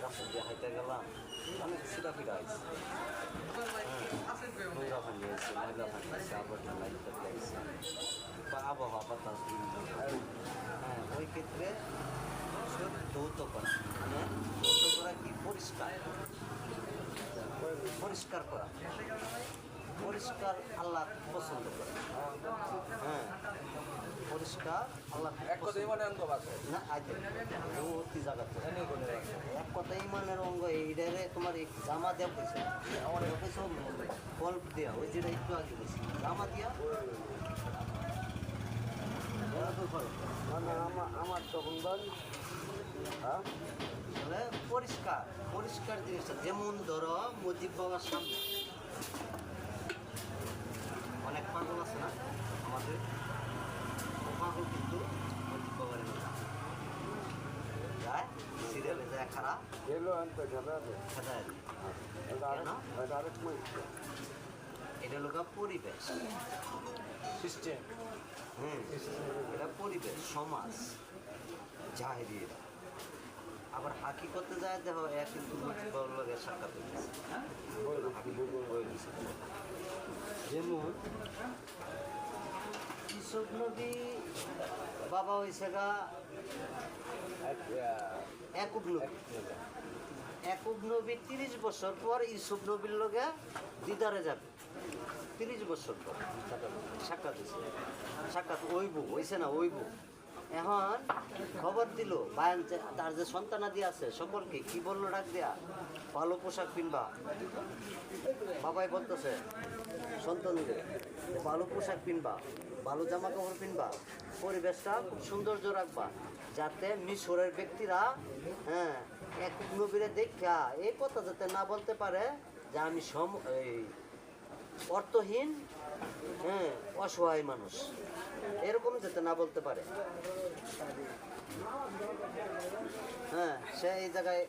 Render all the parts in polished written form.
রাস্তা দিয়ে হাইতে গেলাম অনেক সিধা ফিরা হয়েছে নোংরা পানি হয়েছে ময়লা পানি হয়েছে আবর্জনা লাইতে লাগছে বা আবহাওয়া বাতাস হ্যাঁ ওই ক্ষেত্রে ধৌত করা মানে ধৌত করা কি পরিষ্কার পরিষ্কার করা পরিষ্কার আল্লাহ পছন্দ করে হ্যাঁ পরিষ্কার আল্লাহ না আইতে অতি জায়গা এক কথা ইমানের অঙ্গ এইটারে তোমার এই জামা দেওয়া পয়সা আমার পয়সা বল্ব দেওয়া ওই যেটা একটু আগে বলছি জামা দিয়া আমার তখন বল হ্যাঁ পরিষ্কার পরিষ্কার জিনিসটা যেমন ধরো মুজিব বাবার সামনে অনেক পাগল আছে না আমাদের পাগল কিন্তু মুজিব বাবার যায় সিরিয়ালে যায় খারাপ এটা লোক পরিবেশ সিস্টেম এটা পরিবেশ সমাজ জাহেরি আবার হাকি করতে যায় দেখো এক কিন্তু মুজিবুরের সাক্ষাৎ হয়েছে যেমন ইসুফ নবী বাবা হয়েছে গা একুব নবী 30 বছর পর ইসুফ নবীর লগে দিদারে যাবে 30 বছর পর সাক্ষাৎ হয়েছে সাক্ষাৎ হয়েছে না ওইব এখন খবর দিল বায়ান তার যে সন্তানাদি আছে সকলকে কি বললো ডাক দেয়া ভালো পোশাক কিনবা বাবাই বলতেছে সন্তানদের ভালো পোশাক কিনবা ভালো জামা কাপড় কিনবা পরিবেশটা খুব সৌন্দর্য রাখবা যাতে মিশরের ব্যক্তিরা হ্যাঁ এক নবীরে দেখা এই কথা যাতে না বলতে পারে যে আমি এই অর্থহীন হ্যাঁ অসহায় মানুষ এরকম যাতে না বলতে পারে হ্যাঁ সে এই জায়গায়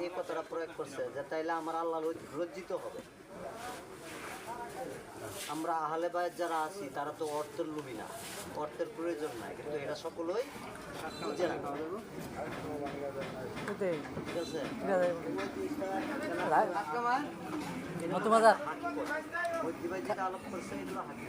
এই কথাটা প্রয়োগ করছে যে তাইলে আমার আল্লাহ লজ্জিত হবে আমরা আহলে বায়েত যারা আছি তারা তো অর্থের লোভী না অর্থের প্রয়োজন নাই কিন্তু এটা সকলেই বুঝে না ঠিক আছে আলোক করছে এগুলো হাকি